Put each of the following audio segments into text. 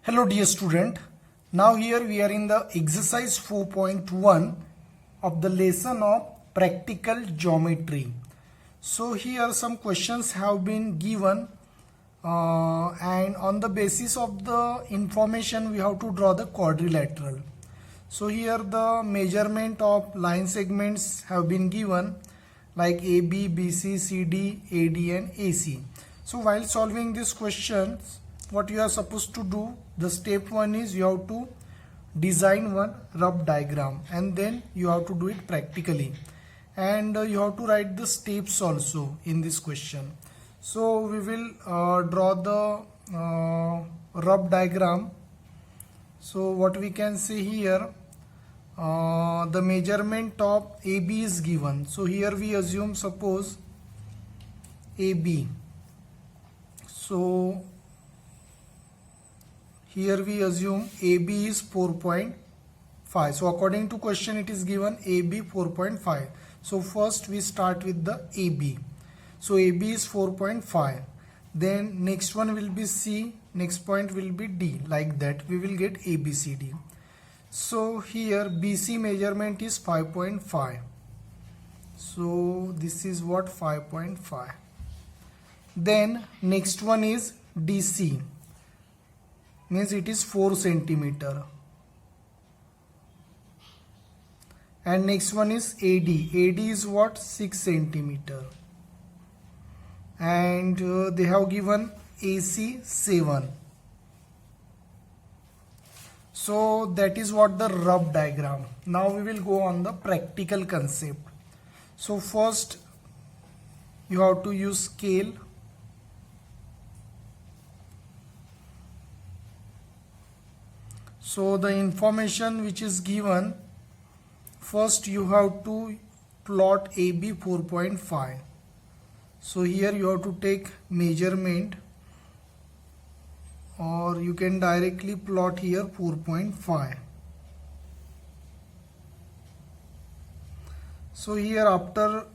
Hello dear student, now here we are in the exercise 4.1 of the lesson of practical geometry. So here some questions have been given and on the basis of the information we have to draw the quadrilateral. So here the measurement of line segments have been given like AB, BC, CD, AD and AC. So while solving these questions, what you are supposed to do, the step one is you have to design one rough diagram and then you have to do it practically, and you have to write the steps also in this question. So we will draw the rough diagram. So what we can say here, the measurement of AB is given. So here we assume, suppose AB. So here we assume AB is 4.5. So according to question it is given AB 4.5. So first we start with the AB. So AB is 4.5. Then next one will be C. Next point will be D. Like that we will get ABCD. So here BC measurement is 5.5. So this is what 5.5. Then next one is DC. Means it is 4 centimeter. And next one is AD. AD is what? 6 centimeter. And they have given AC 7. So that is what the rough diagram. Now we will go on the practical concept. So first you have to use scale. So the information which is given, first you have to plot AB 4.5. So here you have to take measurement, or you can directly plot here 4.5. So here after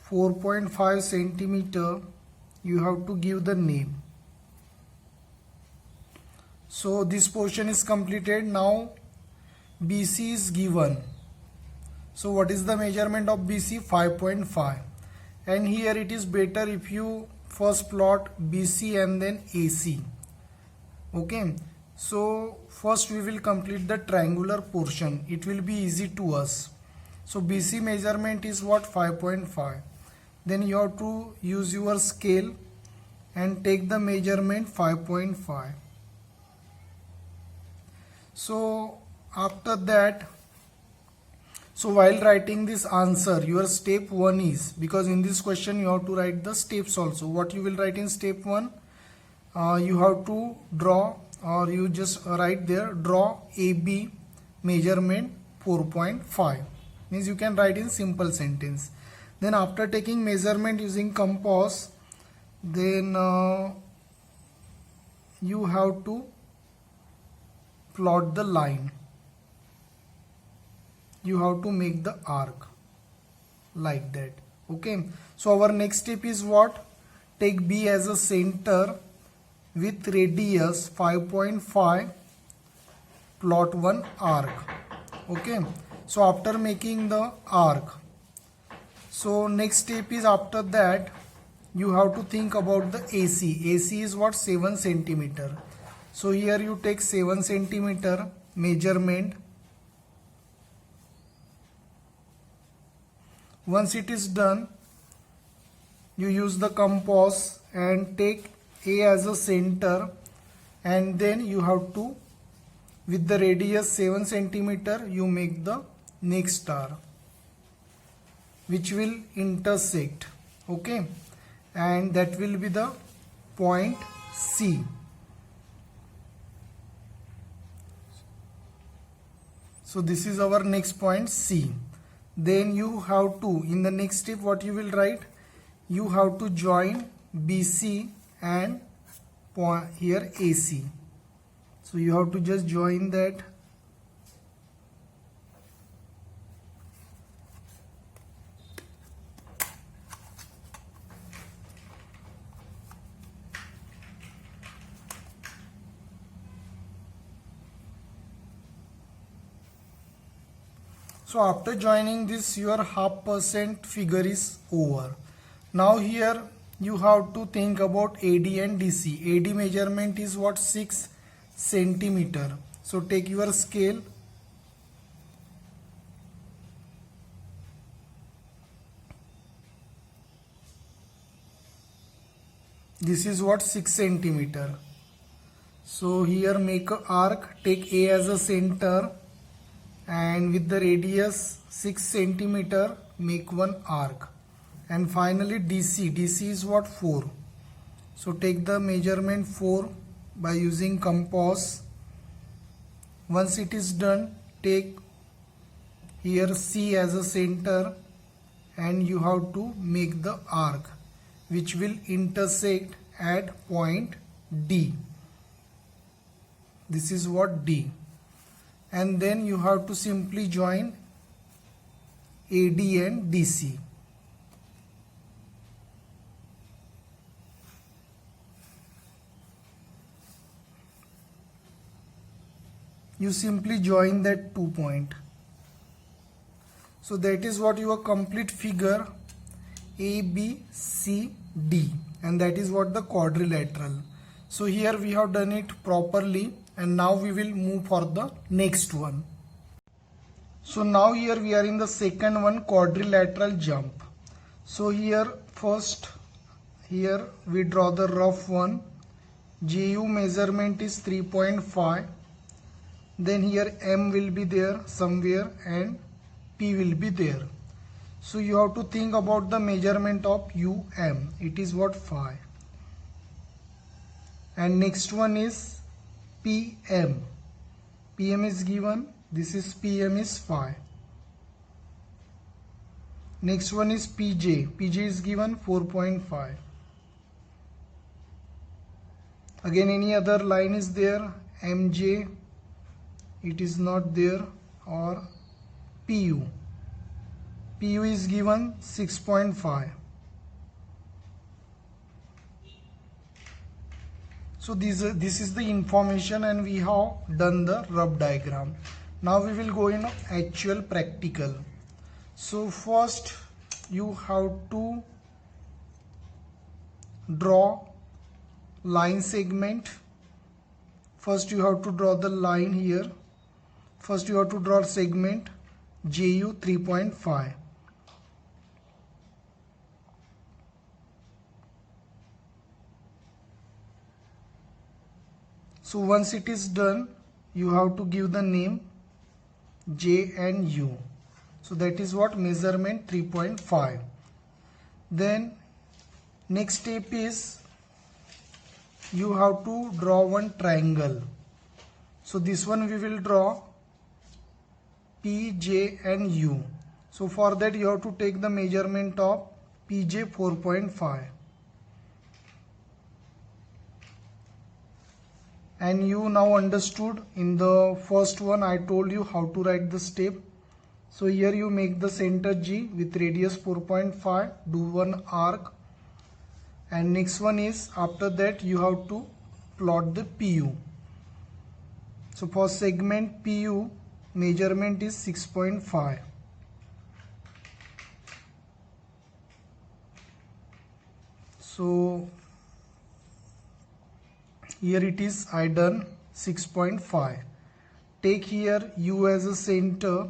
4.5 centimeter you have to give the name. So this portion is completed. Now BC is given. So what is the measurement of BC? 5.5. And here it is better if you first plot BC and then AC. Okay. So first we will complete the triangular portion. It will be easy to us. So BC measurement is what? 5.5. Then you have to use your scale and take the measurement 5.5. So after that, so while writing this answer, your step 1 is, because in this question you have to write the steps also. What you will write in step 1, you have to draw, or you just write there, draw AB measurement 4.5. Means you can write in simple sentence. Then after taking measurement using compass, then you have to plot the line. You have to make the arc like that. Okay. So our next step is what? Take B as a center with radius 5.5. Plot one arc. Okay. So after making the arc, so next step is, after that you have to think about the AC. AC is what? 7 centimeter. So here you take 7 centimeter measurement. Once it is done, you use the compass and take A as a center, and then you have to, with the radius 7 centimeter, you make the next star which will intersect. Okay, and that will be the point C. So this is our next point C. Then you have to, in the next step, what you will write? You have to join BC and point here AC. So you have to just join that. So after joining this, your 0.5% figure is over. Now here you have to think about AD and DC. AD measurement is what? 6 centimeter. So take your scale. This is what? 6 centimeter. So here make a arc, take A as a center, and with the radius 6 centimeter make one arc. And finally DC is what? 4. So take the measurement 4 by using compass. Once it is done, take here C as a center and you have to make the arc which will intersect at point D. This is what? D. And then you have to simply join AD and DC. You simply join that 2 point. So that is what your complete figure ABCD, and that is what the quadrilateral. So here we have done it properly, and now we will move for the next one. So now here we are in the second one, quadrilateral jump. So here first, here we draw the rough one. GU measurement is 3.5. Then here M will be there somewhere and P will be there. So you have to think about the measurement of UM. It is what? 5. And next one is PM. PM is given. This is PM is 5. Next one is PJ. PJ is given 4.5. Again any other line is there? MJ. It is not there. Or PU. PU is given 6.5. So this is the information, and we have done the rough diagram. Now we will go in actual practical. So first you have to draw line segment. First you have to draw the line here. First you have to draw segment JU 3.5. So once it is done, you have to give the name J and U. So that is what? Measurement 3.5. Then next step is you have to draw one triangle. So this one we will draw P, J and U. So for that you have to take the measurement of PJ 4.5. And you now understood in the first one I told you how to write the step. So here you make the center G with radius 4.5, do one arc, and next one is after that you have to plot the PU. So for segment PU measurement is 6.5. So here it is, I done 6.5. Take here U as a center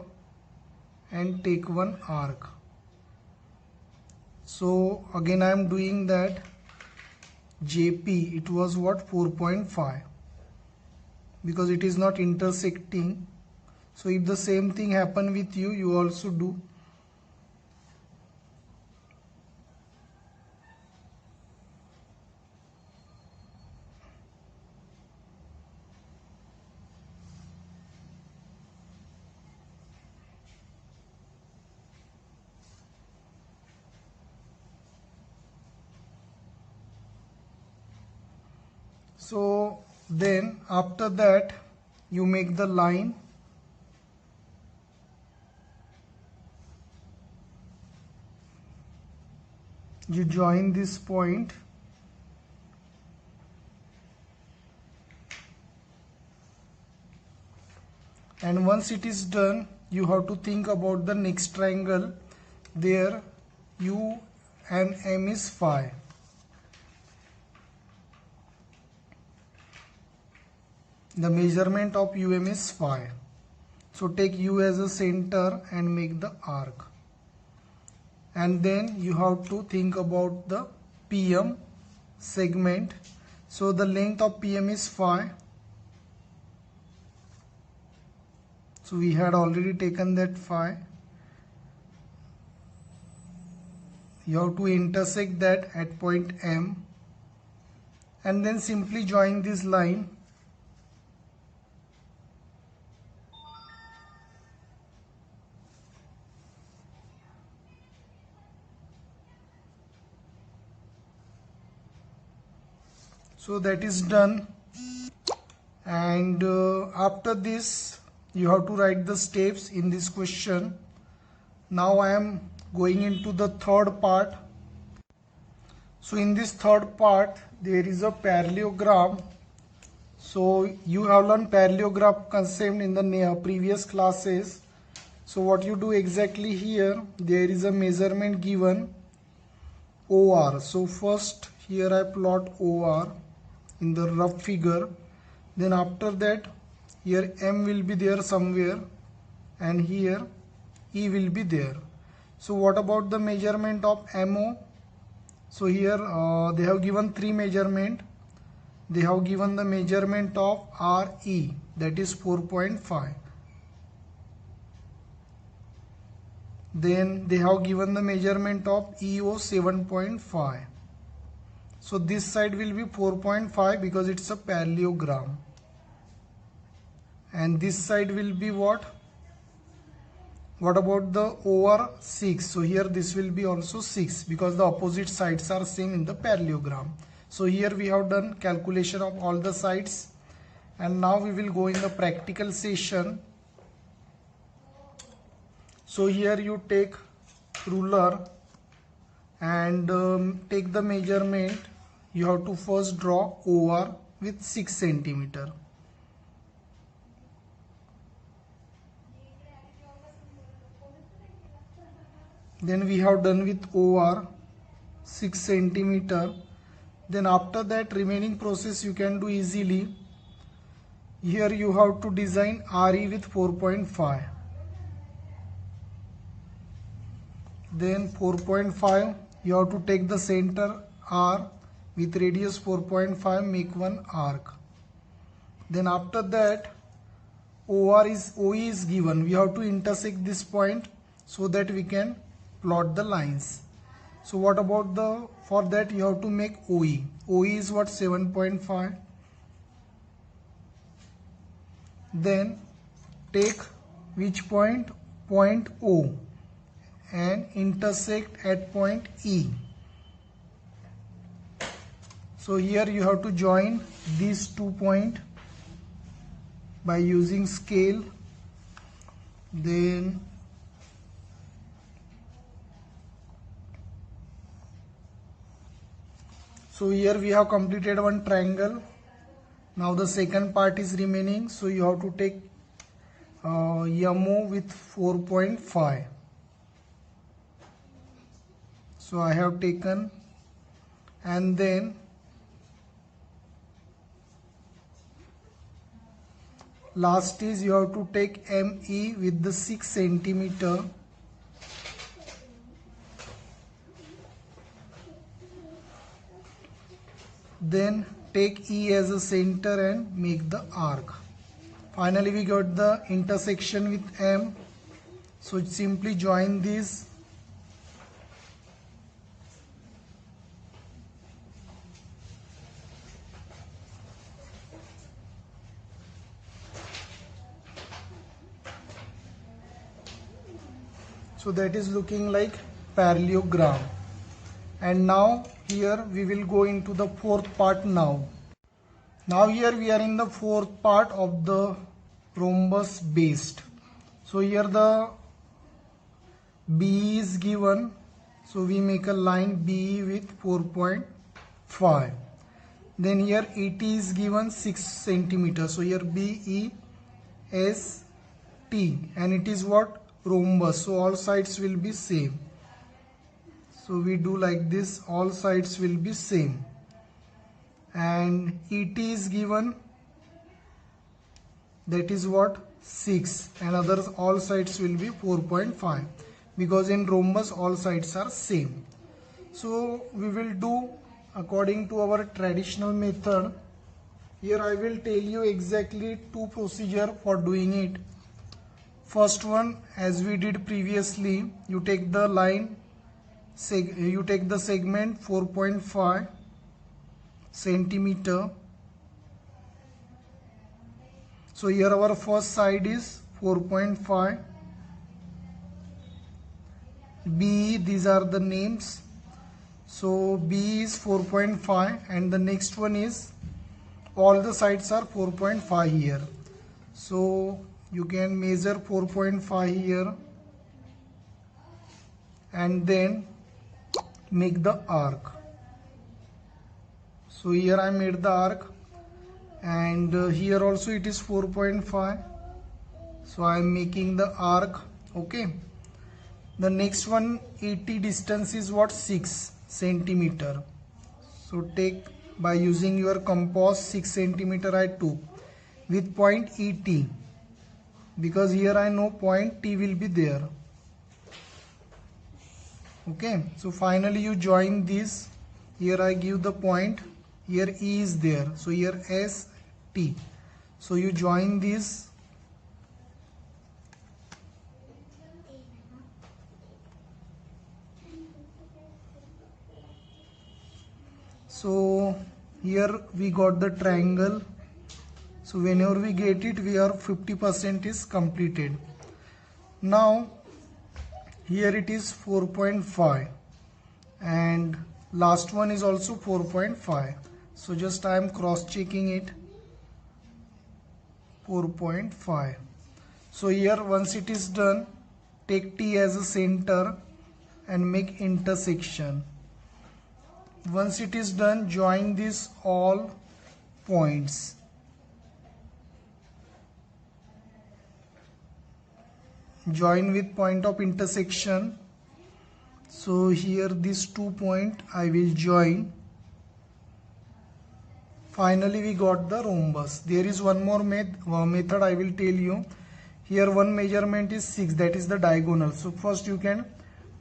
and take one arc. So again I am doing that. JP, it was what? 4.5, because it is not intersecting. So if the same thing happen with you, you also do. So then after that you make the line. You join this point. And once it is done, you have to think about the next triangle where U and M is phi. The measurement of UM is phi. So take U as a center and make the arc. And then you have to think about the PM segment. So the length of PM is phi. So we had already taken that phi. You have to intersect that at point M and then simply join this line. So that is done, and after this you have to write the steps in this question. Now I am going into the third part. So in this third part there is a parallelogram. So you have learned parallelogram concept in the previous classes. So what you do exactly here, there is a measurement given OR. So first here I plot OR in the rough figure. Then after that here M will be there somewhere and here E will be there. So what about the measurement of MO? So here they have given three measurement. They have given the measurement of RE, that is 4.5. Then they have given the measurement of EO 7.5. So this side will be 4.5 because it's a parallelogram. And this side will be what? What about the OR 6? So here this will be also 6 because the opposite sides are same in the parallelogram. So here we have done calculation of all the sides, and now we will go in the practical session. So here you take ruler and take the measurement. You have to first draw OR with 6 centimeter. Then we have done with OR 6 centimeter. Then after that remaining process you can do easily. Here you have to design RE with 4.5. Then 4.5 you have to take the center R with radius 4.5, make one arc. Then after that OE is given. We have to intersect this point so that we can plot the lines. So what about for that you have to make OE. OE is what? 7.5. Then take which point? Point O and intersect at point E. So here you have to join these 2 points by using scale. Then so here we have completed one triangle. Now the second part is remaining. So you have to take MO with 4.5. So I have taken, and then last is you have to take ME with the 6 centimeter. Then take E as a center and make the arc. Finally we got the intersection with M. So simply join these. So that is looking like parallelogram. And now here we will go into the fourth part now. Now here we are in the fourth part of the rhombus based. So here the B is given. So we make a line B with 4.5. Then here ET is given 6 centimeters. So here BE is T, and it is what? Rhombus. So all sides will be same. So we do like this, all sides will be same. And ET is given, that is what? 6, and others all sides will be 4.5, because in rhombus all sides are same. So we will do according to our traditional method. Here I will tell you exactly two procedure for doing it. First one, as we did previously, you take the line, you take the segment 4.5 centimeter. So here our first side is 4.5. B, these are the names. So B is 4.5, and the next one is, all the sides are 4.5 here. So you can measure 4.5 here and then make the arc. So here I made the arc, and here also it is 4.5. So I am making the arc. Okay. The next one, ET distance is what? 6 centimeter. So take, by using your compass, 6 centimeter I took with point ET, because here I know point T will be there. Okay. So finally you join this. Here I give the point. Here E is there. So here S, T. So you join this. So here we got the triangle. So whenever we get it, we are 50% is completed. Now here it is 4.5, and last one is also 4.5. So just I am cross checking it, 4.5. So here once it is done, take T as a center and make intersection. Once it is done, join these all points. Join with point of intersection. So here these 2 points I will join. Finally we got the rhombus. There is one more method I will tell you. Here one measurement is 6, that is the diagonal. So first you can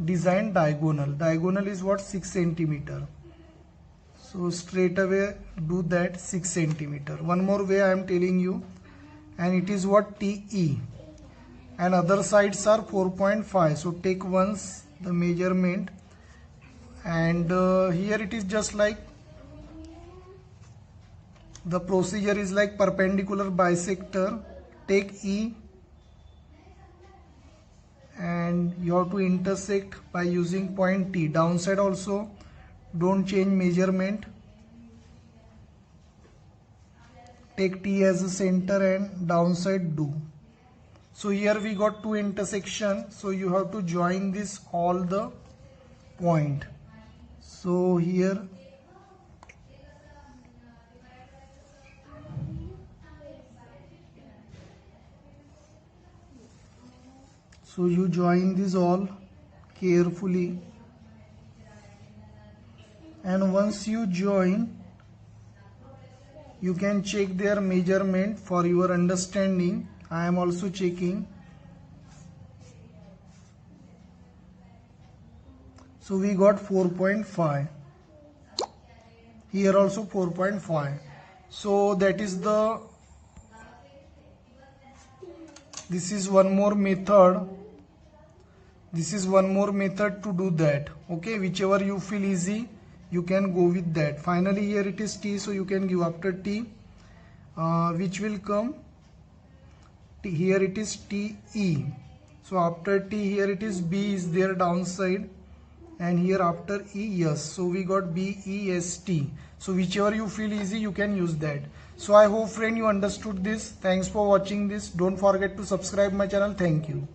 design diagonal. Diagonal is what? 6 centimeter. So straight away do that, 6 centimeter. One more way I am telling you, and it is what? TE, and other sides are 4.5. So take once the measurement, and here it is just like, the procedure is like perpendicular bisector. Take E and you have to intersect by using point T. Downside also don't change measurement. Take T as a center and downside do. So here we got two intersections. So you have to join this all the point. So here you join this all carefully, and once you join, you can check their measurement for your understanding. I am also checking. So we got 4.5. Here also 4.5. So that is this is one more method. This is one more method to do that. Okay, whichever you feel easy, you can go with that. Finally here it is T, so you can give after T, which will come here it is TE. So after T here it is B is there downside, and here after E, yes. So we got BEST. So whichever you feel easy, you can use that. So I hope friend you understood this. Thanks for watching this. Don't forget to subscribe my channel. Thank you.